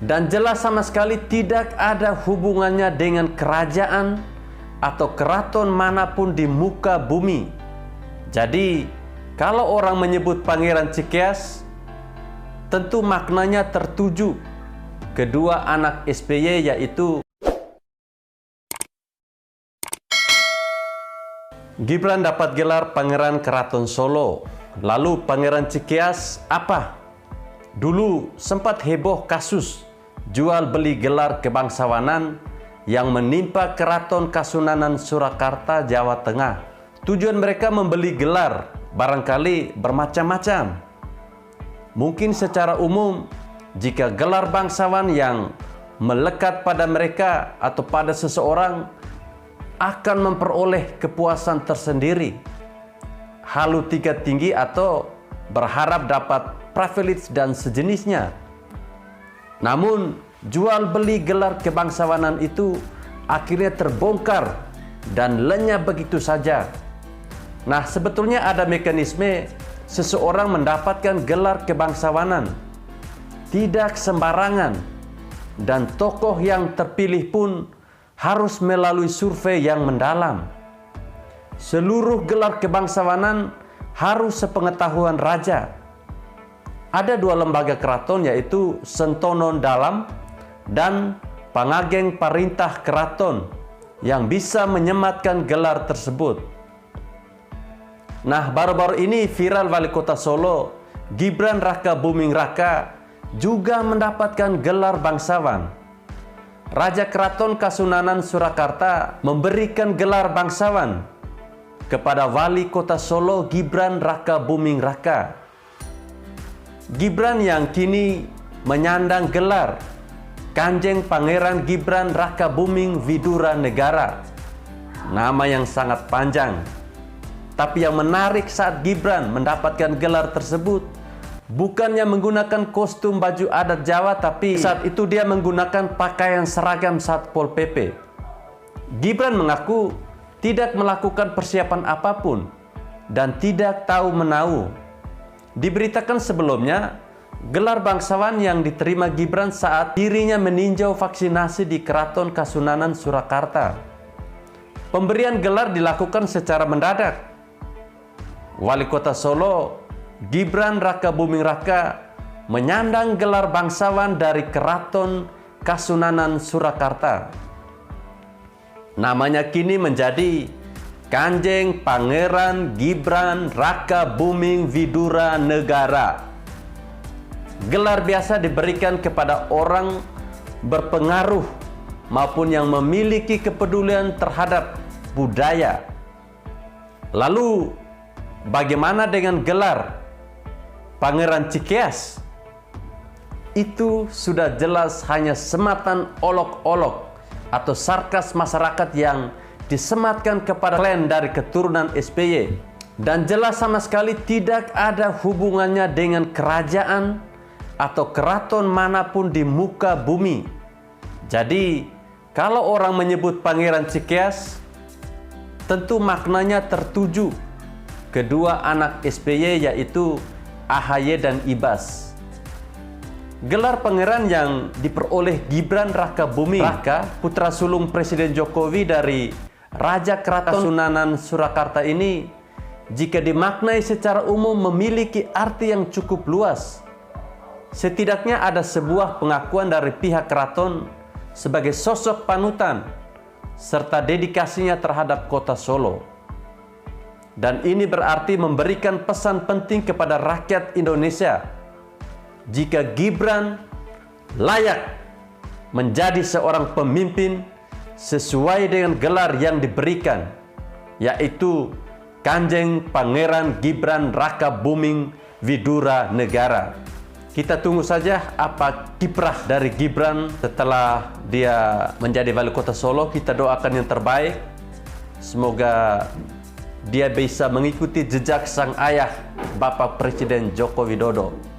dan jelas sama sekali tidak ada hubungannya dengan kerajaan atau keraton manapun di muka bumi. Jadi, kalau orang menyebut Pangeran Cikeas, tentu maknanya tertuju kedua anak SBY, yaitu Gibran dapat gelar Pangeran Keraton Solo. Lalu Pangeran Cikeas apa? Dulu sempat heboh kasus jual beli gelar kebangsawanan yang menimpa Keraton Kasunanan Surakarta, Jawa Tengah. Tujuan mereka membeli gelar barangkali bermacam-macam. Mungkin secara umum, jika gelar bangsawan yang melekat pada mereka atau pada seseorang akan memperoleh kepuasan tersendiri, halu tingkat tinggi, atau berharap dapat privilege dan sejenisnya. Namun, jual beli gelar kebangsawanan itu akhirnya terbongkar dan lenyap begitu saja. Nah, sebetulnya ada mekanisme seseorang mendapatkan gelar kebangsawanan. Tidak sembarangan, dan tokoh yang terpilih pun harus melalui survei yang mendalam. Seluruh gelar kebangsawanan harus sepengetahuan raja. Ada dua lembaga keraton, yaitu Sentonon Dalam dan Pangageng Parintah Keraton, yang bisa menyematkan gelar tersebut. Nah, baru-baru ini viral Wali Kota Solo, Gibran Raka Buming Raka, juga mendapatkan gelar bangsawan. Raja Keraton Kasunanan Surakarta memberikan gelar bangsawan kepada Wali Kota Solo Gibran Raka Buming Raka. Gibran yang kini menyandang gelar Kanjeng Pangeran Gibran Raka Buming Widura Negara. Nama yang sangat panjang. Tapi yang menarik saat Gibran mendapatkan gelar tersebut, bukannya menggunakan kostum baju adat Jawa, tapi saat itu dia menggunakan pakaian seragam Satpol PP. Gibran mengaku tidak melakukan persiapan apapun dan tidak tahu menahu. Diberitakan sebelumnya, gelar bangsawan yang diterima Gibran saat dirinya meninjau vaksinasi di Keraton Kasunanan Surakarta. Pemberian gelar dilakukan secara mendadak. Wali Kota Solo Gibran Raka Buming Raka menyandang gelar bangsawan dari Keraton Kasunanan Surakarta. Namanya kini menjadi Kanjeng Pangeran Gibran Raka Buming Widura Negara. Gelar biasa diberikan kepada orang berpengaruh maupun yang memiliki kepedulian terhadap budaya. Lalu, bagaimana dengan gelar Pangeran Cikeas? Itu sudah jelas hanya sematan olok-olok atau sarkas masyarakat yang disematkan kepada klan dari keturunan SBY, dan jelas sama sekali tidak ada hubungannya dengan kerajaan atau keraton manapun di muka bumi. Jadi, kalau orang menyebut Pangeran Cikeas, tentu maknanya tertuju kedua anak SBY, yaitu AHY dan Ibas. Gelar pangeran yang diperoleh Gibran Raka Buming Raka, putra sulung Presiden Jokowi dari Raja Keraton Kasunanan Surakarta ini, jika dimaknai secara umum memiliki arti yang cukup luas. Setidaknya ada sebuah pengakuan dari pihak keraton sebagai sosok panutan serta dedikasinya terhadap kota Solo. Dan ini berarti memberikan pesan penting kepada rakyat Indonesia. Jika Gibran layak menjadi seorang pemimpin sesuai dengan gelar yang diberikan, yaitu Kanjeng Pangeran Gibran Raka Buming Widura Negara. Kita tunggu saja apa kiprah dari Gibran setelah dia menjadi Wali Kota Solo. Kita doakan yang terbaik. Semoga dia bisa mengikuti jejak sang ayah, Bapak Presiden Joko Widodo.